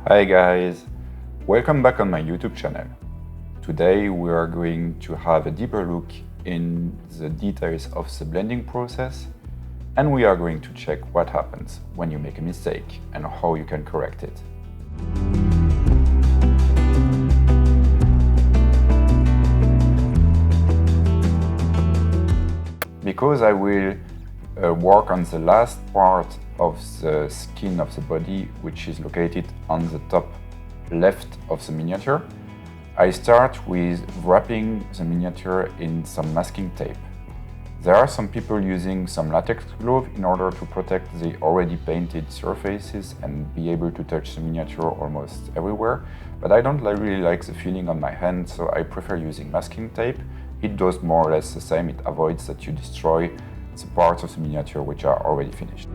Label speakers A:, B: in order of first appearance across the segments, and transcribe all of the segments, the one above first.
A: Hi guys, welcome back on my YouTube channel. Today we are going to have a deeper look in the details of the blending process, and we are going to check what happens when you make a mistake and how you can correct it. Because I will work on the last part of the skin of the body, which is located on the top left of the miniature, I start with wrapping the miniature in some masking tape. There are some people using some latex glove in order to protect the already painted surfaces and be able to touch the miniature almost everywhere, but I don't really like the feeling on my hand, so I prefer using masking tape. It does more or less the same. It avoids that you destroy the parts of the miniature which are already finished.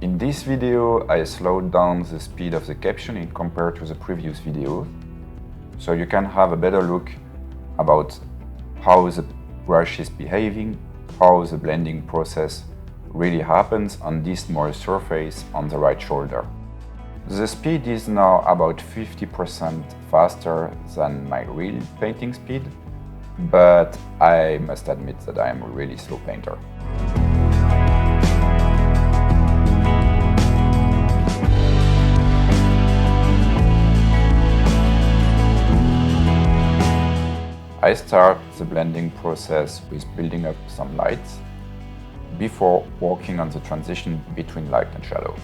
A: In this video, I slowed down the speed of the captioning compared to the previous video, so you can have a better look about how the brush is behaving, how the blending process really happens on this small surface on the right shoulder. The speed is now about 50% faster than my real painting speed, but I must admit that I am a really slow painter. I start the blending process with building up some lights before working on the transition between light and shadow.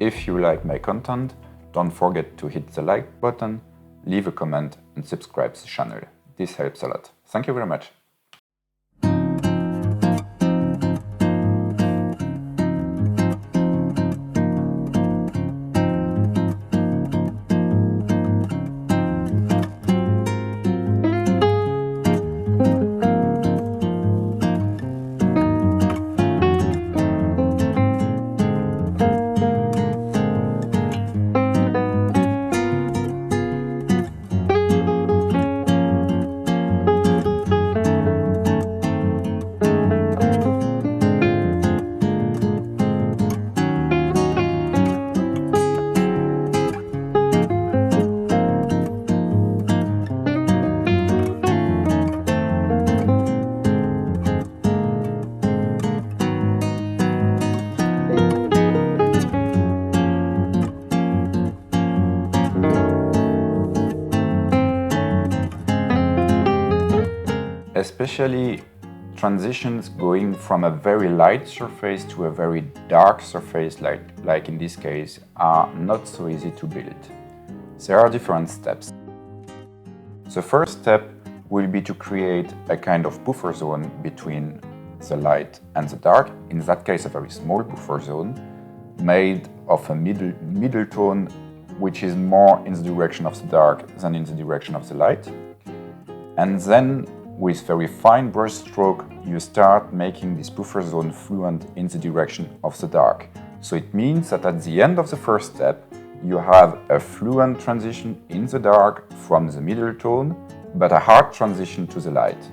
A: If you like my content, don't forget to hit the like button, leave a comment and subscribe to the channel. This helps a lot. Thank you very much. Especially transitions going from a very light surface to a very dark surface, like in this case, are not so easy to build. There are different steps. The first step will be to create a kind of buffer zone between the light and the dark, in that case a very small buffer zone, made of a middle tone which is more in the direction of the dark than in the direction of the light. And then with very fine brush stroke, you start making this buffer zone fluent in the direction of the dark. So it means that at the end of the first step, you have a fluent transition in the dark from the middle tone, but a hard transition to the light.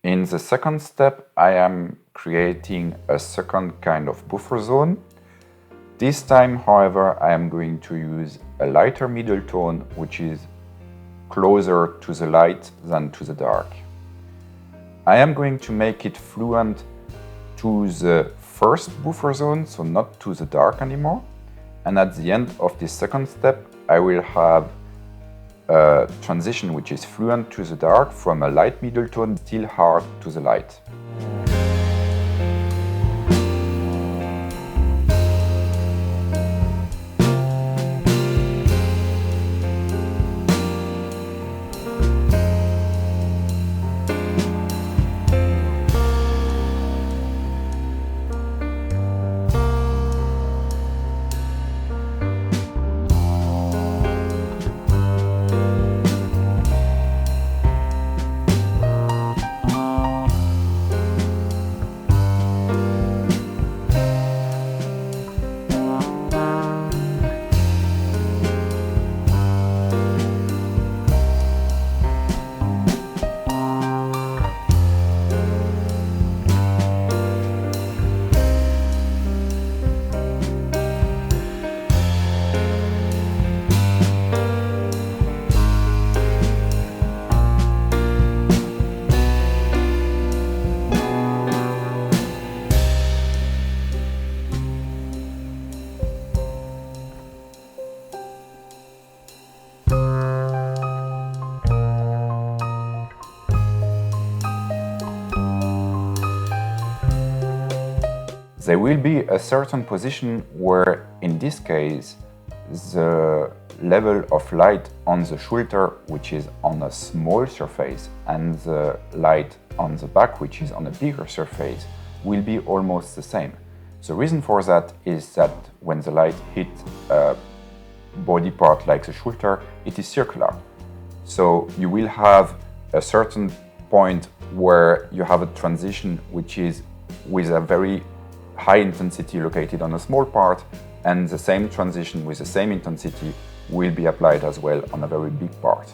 A: In the second step, I am creating a second kind of buffer zone. This time, however, I am going to use a lighter middle tone, which is closer to the light than to the dark. I am going to make it fluent to the first buffer zone, so not to the dark anymore. And at the end of this second step, I will have a transition which is fluent to the dark from a light middle tone still hard to the light. There will be a certain position where, in this case, the level of light on the shoulder, which is on a small surface, and the light on the back, which is on a bigger surface, will be almost the same. The reason for that is that when the light hits a body part like the shoulder, it is circular. So you will have a certain point where you have a transition which is with a very high intensity located on a small part, and the same transition with the same intensity will be applied as well on a very big part.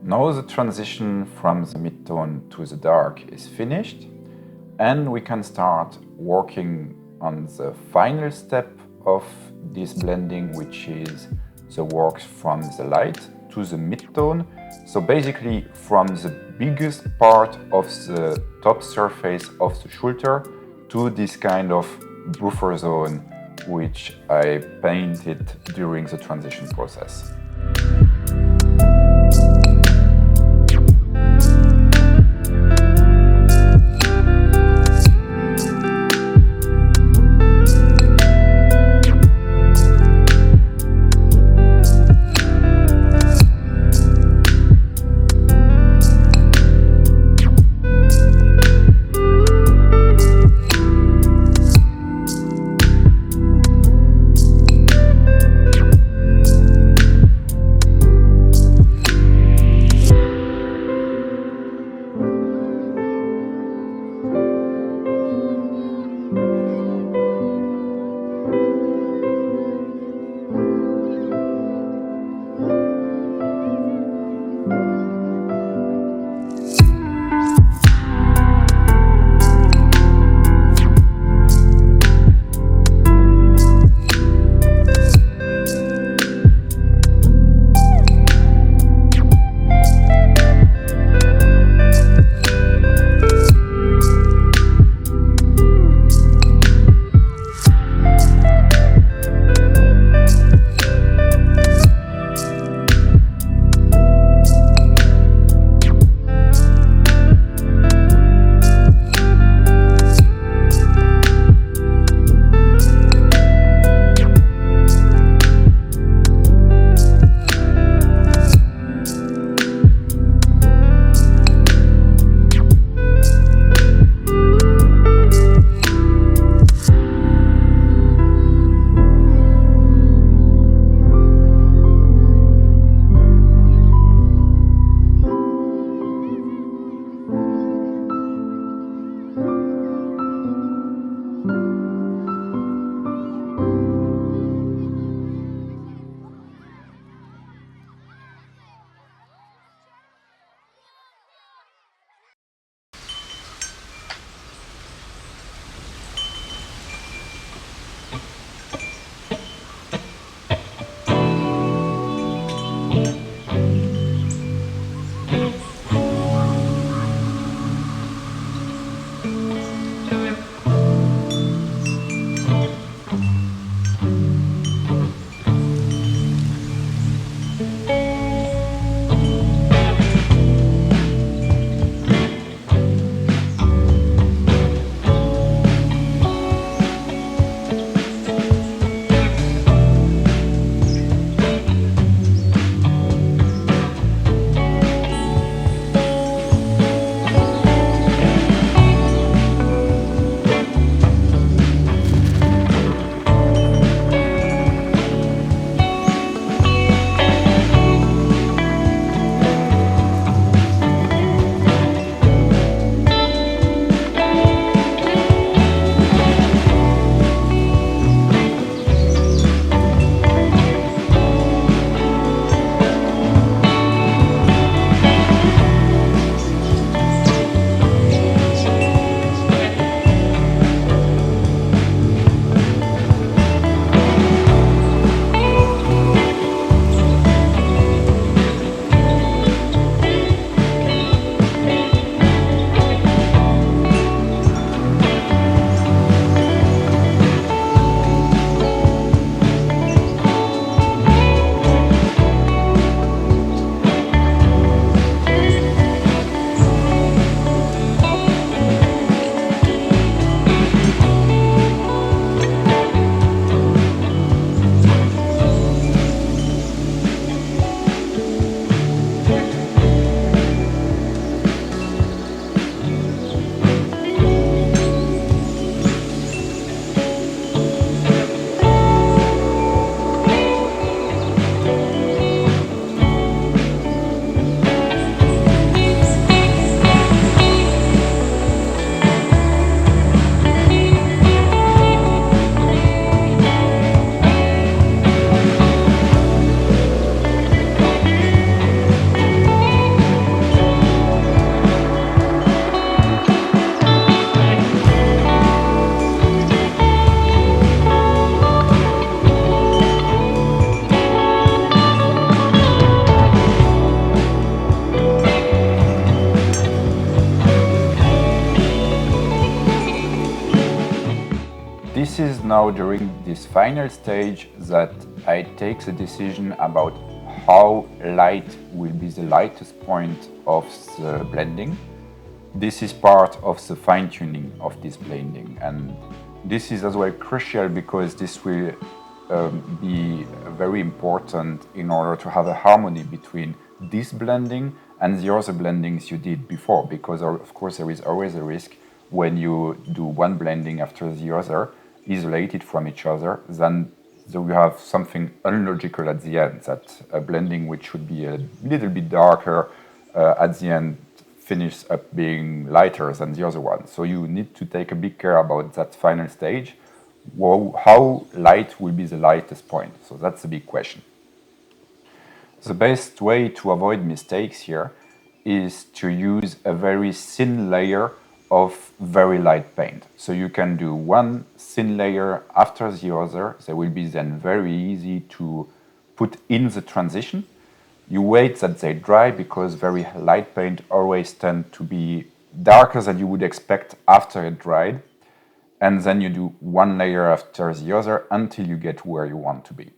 A: Now the transition from the midtone to the dark is finished, and we can start working on the final step of this blending, which is the work from the light to the midtone. So basically from the biggest part of the top surface of the shoulder to this kind of buffer zone which I painted during the transition process. this is now during this final stage that I take the decision about how light will be the lightest point of the blending. This is part of the fine-tuning of this blending, and this is as well crucial because this will be very important in order to have a harmony between this blending and the other blendings you did before, because of course there is always a risk when you do one blending after the other, isolated from each other, then you have something unlogical at the end, that a blending which should be a little bit darker at the end finishes up being lighter than the other one. So you need to take a big care about that final stage. How light will be the lightest point? So that's the big question. The best way to avoid mistakes here is to use a very thin layer of very light paint. So you can do one thin layer after the other. They will be then very easy to put in the transition. You wait that they dry because very light paint always tend to be darker than you would expect after it dried. And then you do one layer after the other until you get where you want to be.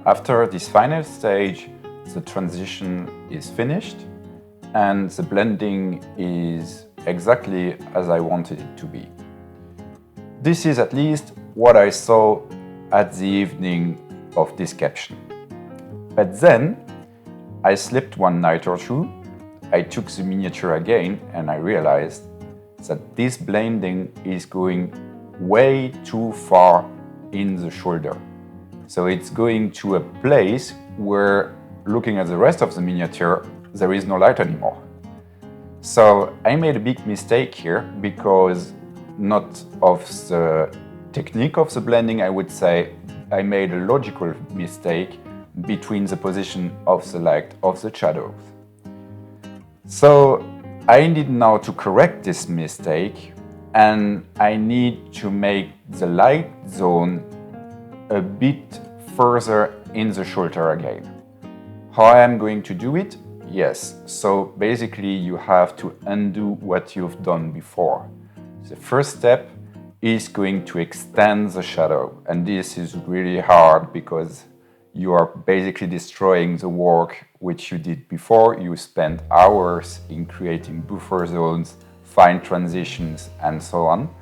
A: After this final stage, the transition is finished and the blending is exactly as I wanted it to be. This is at least what I saw at the evening of this caption. But then I slept one night or two, I took the miniature again and I realized that this blending is going way too far in the shoulder. So it's going to a place where, looking at the rest of the miniature, there is no light anymore. So I made a big mistake here because not of the technique of the blending, I would say I made a logical mistake between the position of the light of the shadows. So I need now to correct this mistake and I need to make the light zone a bit further in the shoulder again. How I am going to do it? Yes, so basically you have to undo what you've done before. The first step is going to extend the shadow, and this is really hard because you are basically destroying the work which you did before. You spent hours in creating buffer zones, fine transitions, and so on.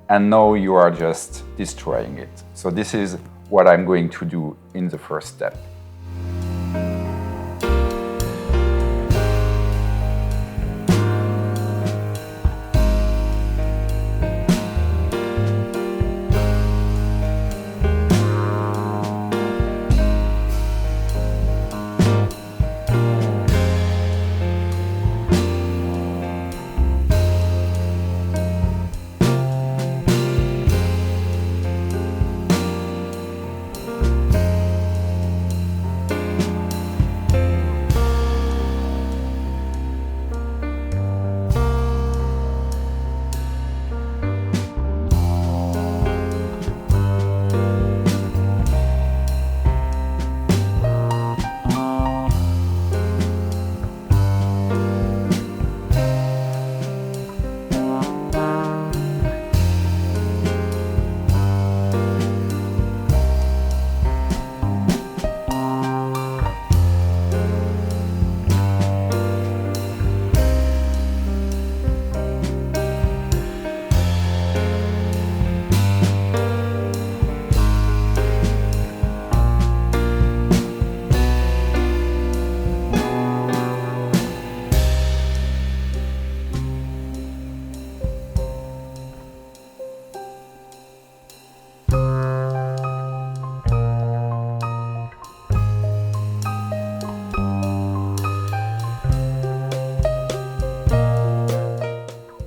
A: And now you are just destroying it. So this is what I'm going to do in the first step.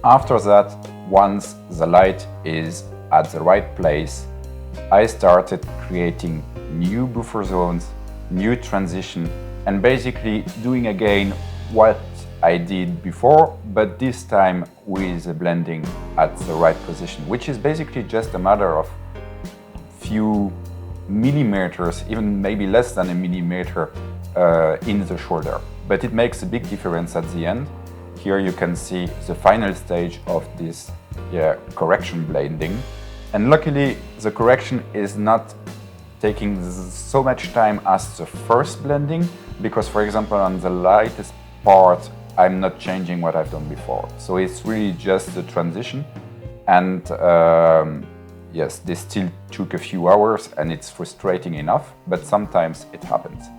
A: After that, once the light is at the right place, I started creating new buffer zones, new transition, and basically doing again what I did before, but this time with the blending at the right position, which is basically just a matter of few millimeters, even maybe less than a millimeter in the shoulder. But it makes a big difference at the end. Here you can see the final stage of this correction blending. And luckily, the correction is not taking so much time as the first blending, because, for example, on the lightest part, I'm not changing what I've done before. So it's really just the transition. And yes, this still took a few hours and it's frustrating enough, but sometimes it happens.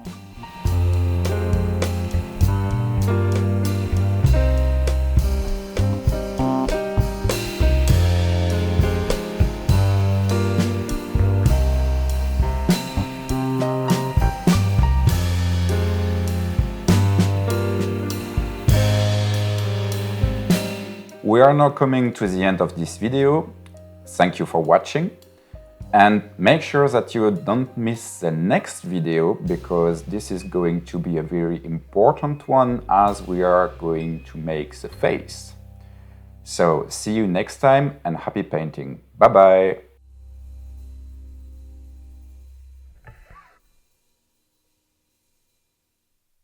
A: We are now coming to the end of this video. Thank you for watching, and make sure that you don't miss the next video, because this is going to be a very important one as we are going to make the face. So see you next time and happy painting. Bye bye.